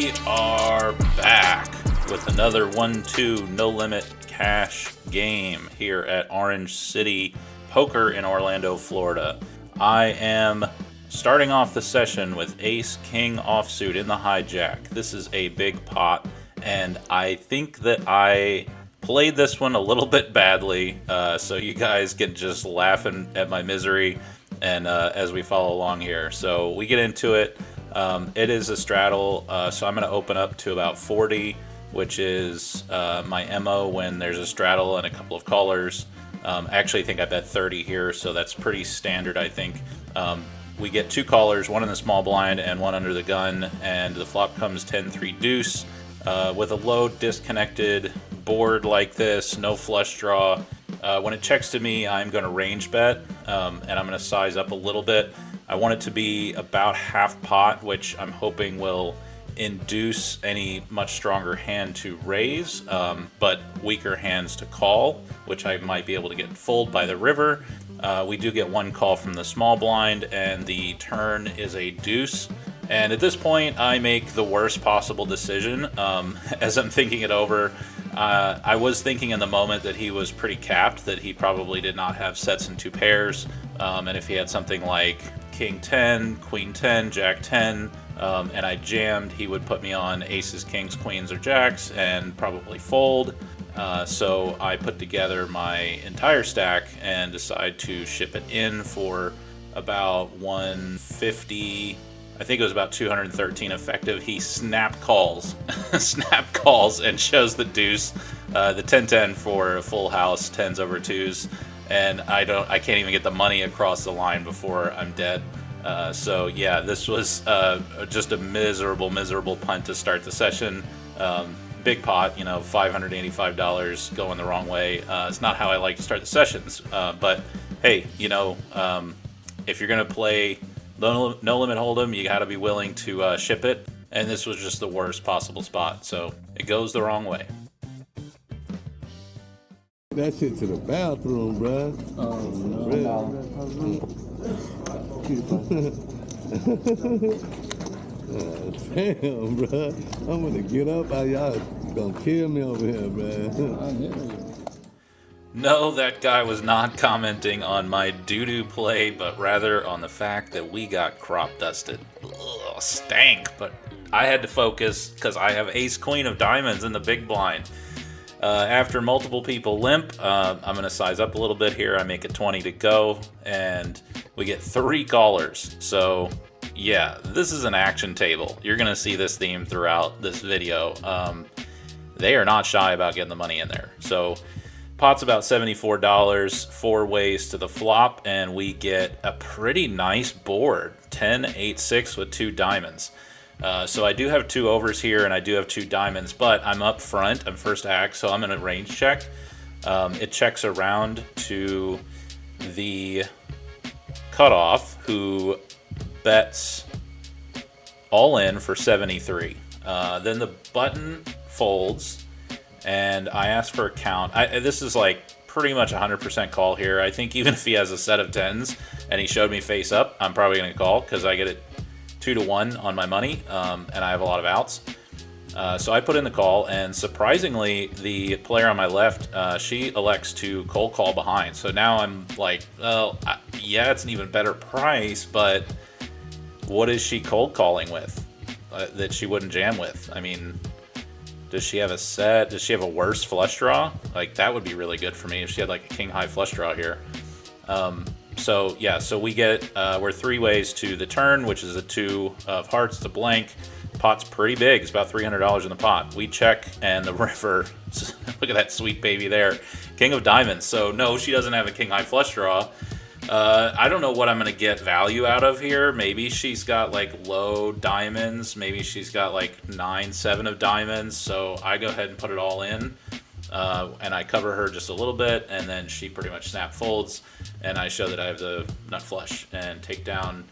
We are back with another 1-2 no limit cash game here at Orange City Poker in Orlando, Florida. I am starting off the session with Ace King offsuit in the hijack. This is a big pot, and I think that I played this one a little bit badly, so you guys can just laughing at my misery and as we follow along here. So we get into it. It is a straddle, so I'm going to open up to about 40, which is my MO when there's a straddle and a couple of callers. I actually think I bet 30 here, so that's pretty standard, I think. We get two callers, one in the small blind and one under the gun, and the flop comes 10-3 deuce. With a low disconnected board like this, no flush draw. When it checks to me, I'm going to range bet, and I'm going to size up a little bit. I want it to be about half pot, which I'm hoping will induce any much stronger hand to raise, but weaker hands to call, which I might be able to get fold by the river. We do get one call from the small blind, and the turn is a deuce. And at this point, I make the worst possible decision. As I'm thinking it over, I was thinking in the moment that he was pretty capped, that he probably did not have sets in two pairs. And if he had something like King 10, Queen 10, Jack 10, and I jammed, he would put me on aces, kings, queens, or jacks, and probably fold. So I put together my entire stack and decide to ship it in for about 150. I think it was about 213 effective. He snap calls, snap calls, and shows the deuce, the 10-10 for a full house, 10s over 2s, and I can't even get the money across the line before I'm dead. So yeah, this was just a miserable punt to start the session. Big pot, $585 going the wrong way. It's not how I like to start the sessions, but hey, if you're gonna play no limit hold'em, you got to be willing to ship it, and this was just the worst possible spot, so it goes the wrong way. That shit to the bathroom, bruh. Oh, Damn, bruh. I'm gonna get up. Y'all gonna kill me over here, bruh. I hear you. No, that guy was not commenting on my doo-doo play, but rather on the fact that we got crop dusted. Ugh, stank, but I had to focus because I have ace-queen of diamonds in the big blind. After multiple people limp, I'm going to size up a little bit here. I make it 20 to go, and we get 3 callers. So, yeah, this is an action table. You're going to see this theme throughout this video. They are not shy about getting the money in there. So, pot's about $74, 4 ways to the flop, and we get a pretty nice board, 10-8-6 with 2 diamonds. So I do have 2 overs here, and I do have 2 diamonds, but I'm up front. I'm first act, so I'm in a range check. It checks around to the cutoff, who bets all in for 73. Then the button folds, and I ask for a count. This is like pretty much 100% call here. I think even if he has a set of 10s and he showed me face up, I'm probably going to call because I get it 2-1 on my money, and I have a lot of outs. So I put in the call, and surprisingly, the player on my left, she elects to cold call behind. So now I'm like, well, yeah, it's an even better price, but what is she cold calling with that she wouldn't jam with? I mean, does she have a set? Does she have a worse flush draw? Like, that would be really good for me if she had like a king high flush draw here. So yeah, so we get, we're 3 ways to the turn, which is a 2 of hearts to blank. Pot's pretty big. It's about $300 in the pot. We check, and the river, look at that sweet baby there. King of diamonds. So no, she doesn't have a king high flush draw. I don't know what I'm going to get value out of here. Maybe she's got like low diamonds. Maybe she's got like 9-7 of diamonds. So I go ahead and put it all in. And I cover her just a little bit, and then she pretty much snap folds, and I show that I have the nut flush and take down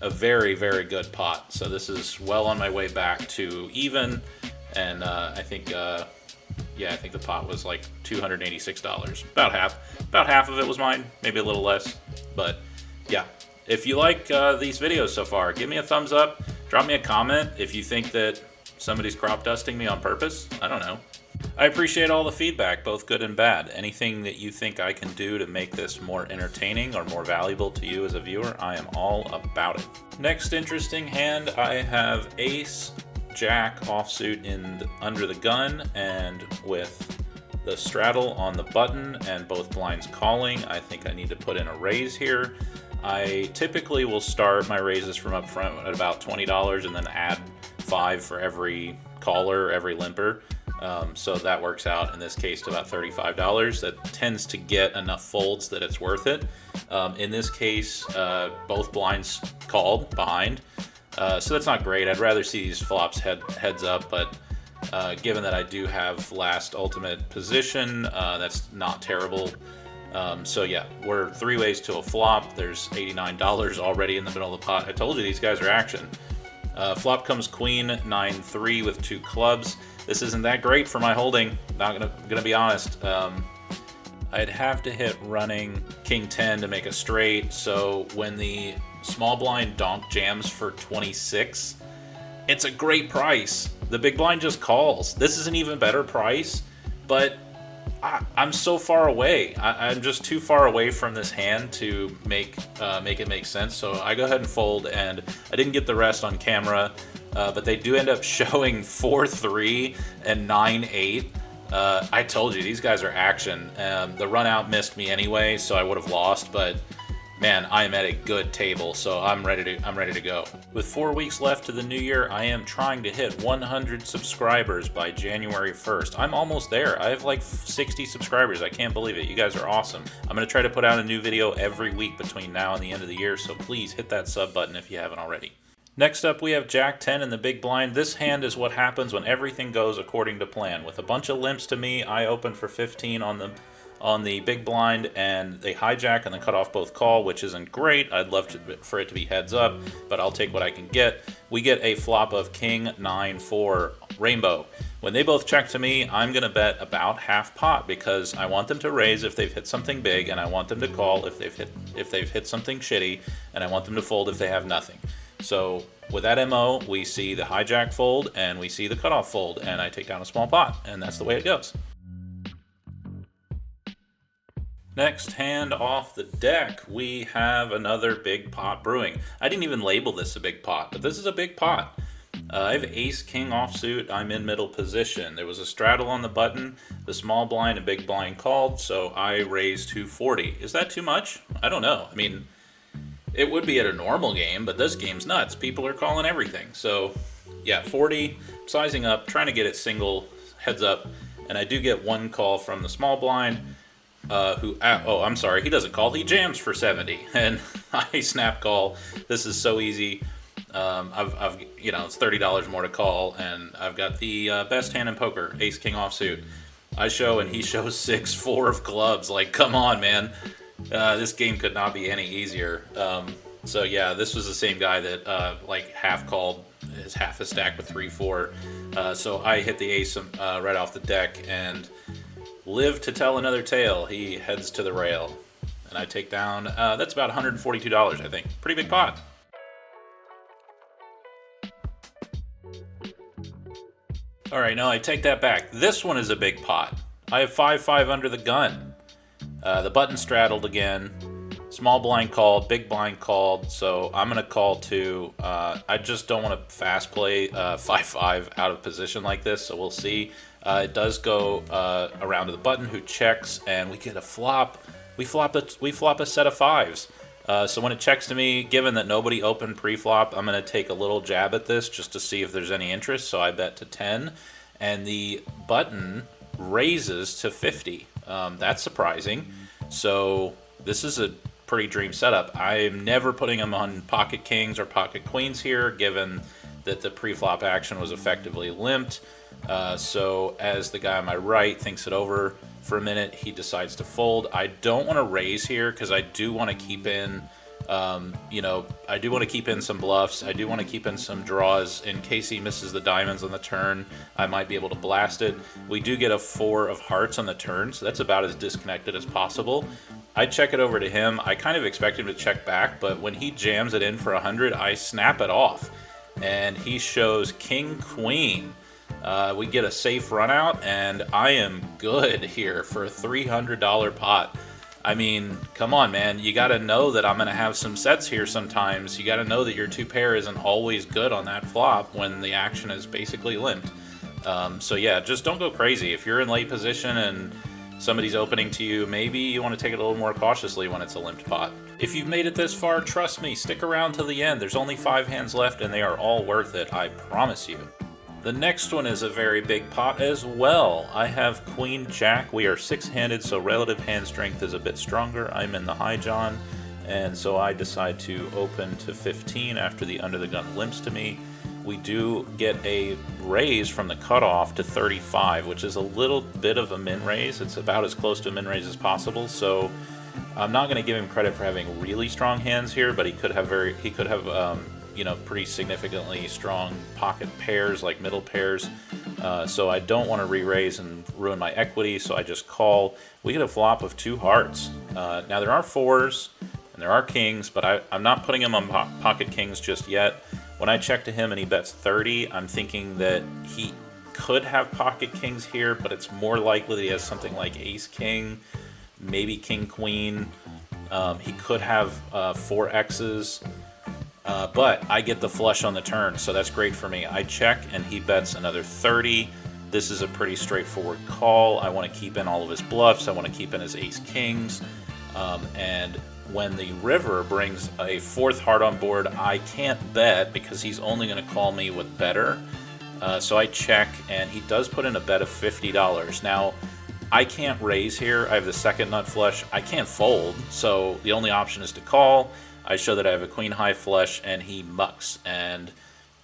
a very, very good pot. So this is well on my way back to even, and I think the pot was like $286, about half of it was mine, maybe a little less, but yeah. If you like these videos so far, give me a thumbs up, drop me a comment if you think that Somebody's crop dusting me on purpose? I don't know. I appreciate all the feedback, both good and bad. Anything that you think I can do to make this more entertaining or more valuable to you as a viewer, I am all about it. Next interesting hand, I have ace, jack offsuit under the gun, and with the straddle on the button and both blinds calling, I think I need to put in a raise here. I typically will start my raises from up front at about $20 and then add 5 for every caller, every limper. So that works out in this case to about $35. That tends to get enough folds that it's worth it. In this case, both blinds called behind. So that's not great. I'd rather see these flops heads up, but given that I do have last ultimate position, that's not terrible. So yeah, we're 3 ways to a flop. There's $89 already in the middle of the pot. I told you these guys are action. Flop comes queen 9-3 with 2 clubs. This isn't that great for my holding. Not gonna be honest. I'd have to hit running king 10 to make a straight. So when the small blind donk jams for 26, it's a great price. The big blind just calls. This is an even better price, but I'm so far away. I'm just too far away from this hand to make it make sense. So I go ahead and fold, and I didn't get the rest on camera, but they do end up showing 4-3 and 9-8. I told you, these guys are action. The run out missed me anyway, so I would have lost, but man, I am at a good table, so I'm ready to go. With 4 weeks left to the new year, I am trying to hit 100 subscribers by January 1st. I'm almost there. I have like 60 subscribers. I can't believe it. You guys are awesome. I'm going to try to put out a new video every week between now and the end of the year, so please hit that sub button if you haven't already. Next up, we have Jack 10 in the big blind. This hand is what happens when everything goes according to plan. With a bunch of limps to me, I open for 15 on the big blind, and they hijack and then cut off both call, which isn't great. I'd love for it to be heads up, but I'll take what I can get. We get a flop of king 9-4 rainbow. When they both check to me, I'm gonna bet about half pot because I want them to raise if they've hit something big, and I want them to call if they've hit something shitty, and I want them to fold if they have nothing. So with that MO, we see the hijack fold and we see the cutoff fold, and I take down a small pot, and that's the way it goes. Next hand off the deck, we have another big pot brewing. I didn't even label this a big pot, but this is a big pot. I have ace king offsuit. I'm in middle position. There was a straddle on the button. The small blind and big blind called, so I raised 240. Is that too much? I don't know. I mean, it would be at a normal game, but this game's nuts. People are calling everything. So yeah, 40, sizing up, trying to get it single heads up, and I do get one call from the small blind. I'm sorry, he doesn't call, he jams for 70, and I snap call. This is so easy. I've it's $30 more to call, and I've got the best hand in poker, ace king offsuit. I show, and he shows 6-4 of clubs. Like, come on, man. This game could not be any easier. So yeah, this was the same guy that half called his half a stack with 3-4. So I hit the ace right off the deck and live to tell another tale. He heads to the rail, and I take down, that's about $142, I think. Pretty big pot. All right, no, I take that back. This one is a big pot. I have 5-5 under the gun. The button straddled again. Small blind called, big blind called, so I'm going to call too. I just don't want to fast play 5-5 out of position like this, so we'll see. It does go around to the button, who checks, and we get a flop. We flop a set of 5s. So when it checks to me, given that nobody opened pre-flop, I'm going to take a little jab at this just to see if there's any interest. So I bet to 10, and the button raises to 50. That's surprising. So this is a pretty dream setup. I'm never putting him on pocket kings or pocket queens here, given that the pre-flop action was effectively limped. So as the guy on my right thinks it over for a minute, he decides to fold. I don't want to raise here because I do want to keep in, I do want to keep in some bluffs. I do want to keep in some draws in case he misses the diamonds on the turn. I might be able to blast it. We do get a 4 of hearts on the turn, so that's about as disconnected as possible. I check it over to him. I kind of expect him to check back, but when he jams it in for 100, I snap it off. and he shows king queen. We get a safe run out, and I am good here for a $300 pot. I mean, come on, man. You got to know that I'm going to have some sets here sometimes. You got to know that your 2-pair isn't always good on that flop when the action is basically limped. So yeah, just don't go crazy. If you're in late position and somebody's opening to you, maybe you want to take it a little more cautiously when it's a limped pot. If you've made it this far, trust me, stick around to the end. There's only 5 hands left, and they are all worth it, I promise you. The next one is a very big pot as well. I have Queen Jack. We are 6-handed, so relative hand strength is a bit stronger. I'm in the high John, and so I decide to open to 15 after the under the gun limps to me. We do get a raise from the cutoff to 35, which is a little bit of a min raise. It's about as close to a min raise as possible, so I'm not going to give him credit for having really strong hands here, but he could have pretty significantly strong pocket pairs, like middle pairs. So I don't want to re-raise and ruin my equity, so I just call. We get a flop of 2 hearts. Now there are 4s and there are kings, but I'm not putting him on pocket kings just yet. When I check to him and he bets 30, I'm thinking that he could have pocket kings here, but it's more likely that he has something like ace king, maybe king queen. He could have 4 X's. But I get the flush on the turn, so that's great for me. I check, and he bets another 30. This is a pretty straightforward call. I want to keep in all of his bluffs. I want to keep in his ace-kings. And when the river brings a 4th heart on board, I can't bet because he's only going to call me with better. So I check, and he does put in a bet of $50. Now, I can't raise here. I have the 2nd nut flush. I can't fold, so the only option is to call. I show that I have a queen high flush, and he mucks, and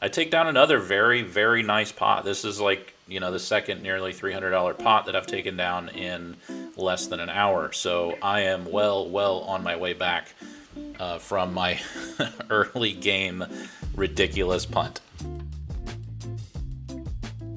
I take down another very, very nice pot. This is like, the second nearly $300 pot that I've taken down in less than an hour. So I am well on my way back from my early game ridiculous punt.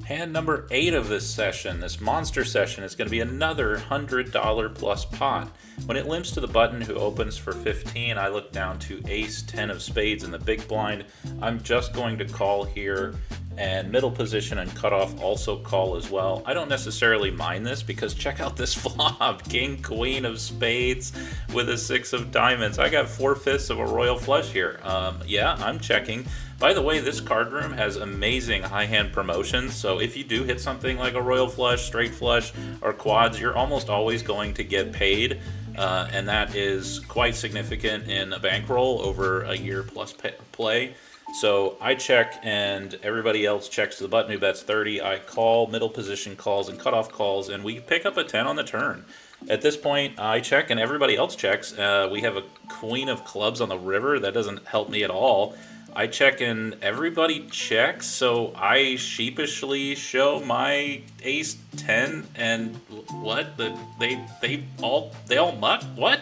Hand number 8 of this session, this monster session, is going to be another $100 plus pot. When it limps to the button who opens for 15, I look down to ace 10 of spades in the big blind. I'm just going to call here, and middle position and cutoff also call as well. I don't necessarily mind this because check out this flop, king queen of spades with a 6 of diamonds. I got 4/5 of a royal flush here. Yeah, I'm checking. By the way, this card room has amazing high hand promotions, so if you do hit something like a royal flush, straight flush, or quads, you're almost always going to get paid, and that is quite significant in a bankroll over a year plus play. So I check, and everybody else checks to the button who bets 30. I call, middle position calls, and cutoff calls, and we pick up a 10 on the turn. At this point, I check, and everybody else checks. We have a queen of clubs on the river. That doesn't help me at all. I check and everybody checks, so I sheepishly show my ace 10 and what? They all muck? What?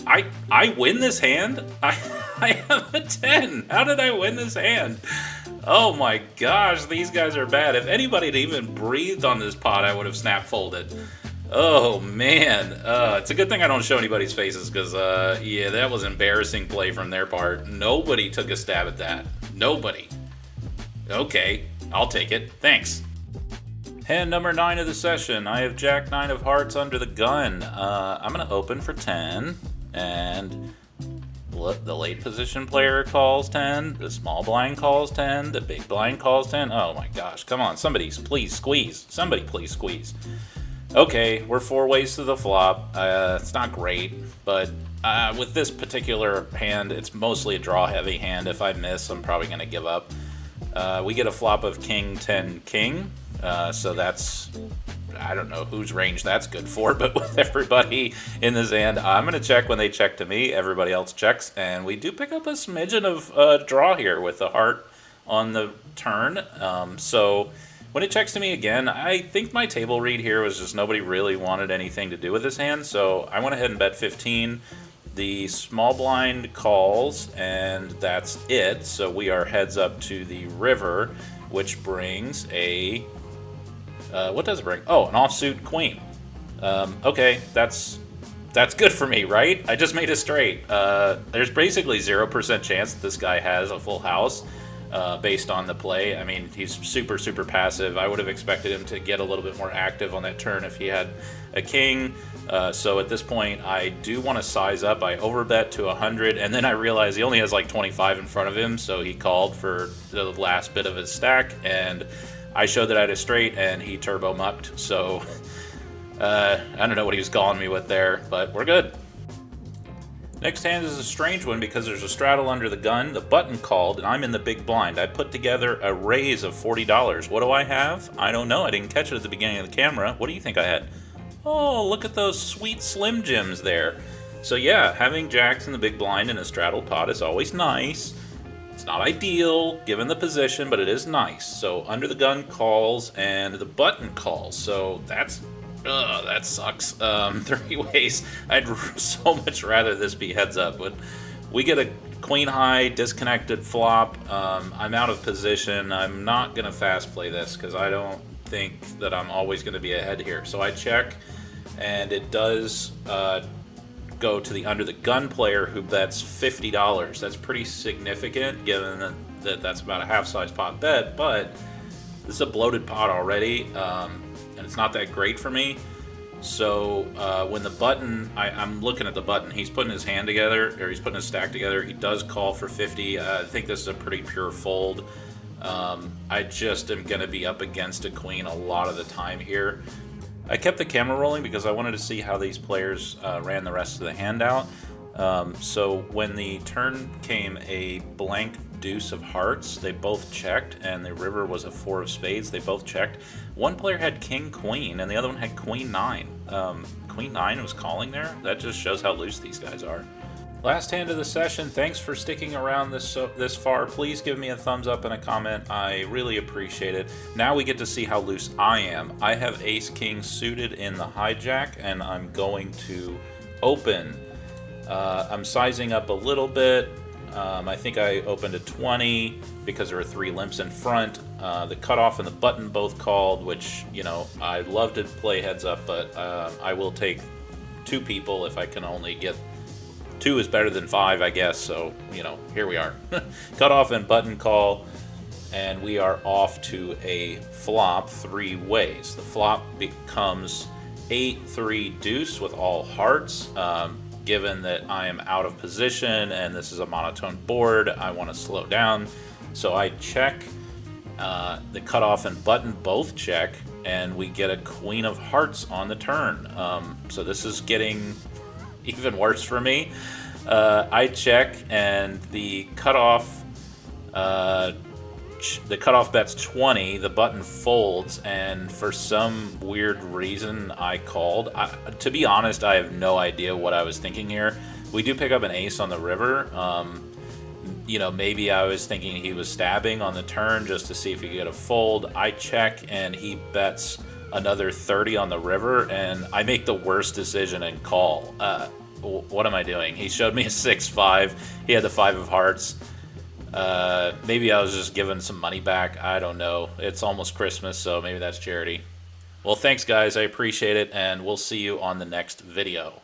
I win this hand? I have a 10. How did I win this hand? Oh my gosh, these guys are bad. If anybody had even breathed on this pot, I would have snap folded. Oh man, it's a good thing I don't show anybody's faces because, yeah, that was embarrassing play from their part. Nobody took a stab at that. Nobody. Okay, I'll take it. Thanks. Hand number 9 of the session. I have Jack 9 of hearts under the gun. I'm going to open for 10, and the late position player calls 10, the small blind calls 10, the big blind calls 10. Oh my gosh, come on, somebody please squeeze. Somebody please squeeze. Okay, we're 4 ways to the flop. It's not great, but with this particular hand, it's mostly a draw-heavy hand. If I miss, I'm probably going to give up. We get a flop of king, 10, king, so that's, I don't know whose range that's good for, but with everybody in this hand, I'm going to check when they check to me. Everybody else checks, and we do pick up a smidgen of draw here with the heart on the turn. So when it checks to me again, I think my table read here was just nobody really wanted anything to do with this hand, so I went ahead and bet 15. The small blind calls, and that's it. So we are heads up to the river, which brings a... what does it bring? Oh, an offsuit queen. Okay, that's good for me, right? I just made it straight. There's basically 0% chance that this guy has a full house. based on the play. I mean, he's super, super passive. I would have expected him to get a little bit more active on that turn if he had a king. So at this point, I do want to size up. I overbet to 100, and then I realized he only has like 25 in front of him, so he called for the last bit of his stack, and I showed that I had a straight, and he turbo mucked. So I don't know what he was calling me with there, but we're good. Next hand is a strange one because there's a straddle under the gun, the button called, and I'm in the big blind. I put together a raise of $40. What do I have? I don't know. I didn't catch it at the beginning of the camera. What do you think I had? Oh, look at those sweet Slim Jims there. So yeah, having jacks in the big blind in a straddle pot is always nice. It's not ideal given the position, but it is nice. So under the gun calls and the button calls. So that sucks. 3 ways. I'd so much rather this be heads up, but we get a queen high disconnected flop. I'm out of position. I'm not gonna fast play this because I don't think that I'm always gonna be ahead here. So I check, and it does go to the under the gun player who bets $50. That's pretty significant given that that's about a half size pot bet, but this is a bloated pot already. And it's not that great for me. So when the button, I'm looking at the button, he's putting his hand together, or he's putting his stack together. He does call for 50. I think this is a pretty pure fold. I just am going to be up against a queen a lot of the time here. I kept the camera rolling because I wanted to see how these players ran the rest of the hand out. So when the turn came a blank deuce of hearts, they both checked, and the river was a 4 of spades. They both checked. One player had king queen, and the other one had queen 9. Queen 9 was calling there. That just shows how loose these guys are. Last hand of the session. Thanks for sticking around this far. Please give me a thumbs up and a comment. I really appreciate it. Now we get to see how loose I am. I have ace king suited in the hijack, and I'm going to open. I'm sizing up a little bit. I think I opened at 20 because there were 3 limps in front. The cutoff and the button both called, which, you know, I'd love to play heads up, but I will take 2 people if I can only get 2 is better than 5, I guess. So, you know, here we are. Cutoff and button call, and we are off to a flop 3 ways. The flop becomes 8-3 deuce with all hearts. Given that I am out of position and this is a monotone board, I want to slow down. So I check, the cutoff and button both check, and we get a queen of hearts on the turn. So this is getting even worse for me. I check, and the cutoff bets 20, the button folds, and for some weird reason I called. To be honest, I have no idea what I was thinking here. We do pick up an ace on the river. You know, maybe I was thinking he was stabbing on the turn just to see if he could get a fold. I check, and he bets another 30 on the river, and I make the worst decision and call. What am I doing? He showed me a 6-5. He had the 5 of hearts. Maybe I was just giving some money back. I don't know. It's almost Christmas, so maybe that's charity. Well, thanks, guys. I appreciate it, and we'll see you on the next video.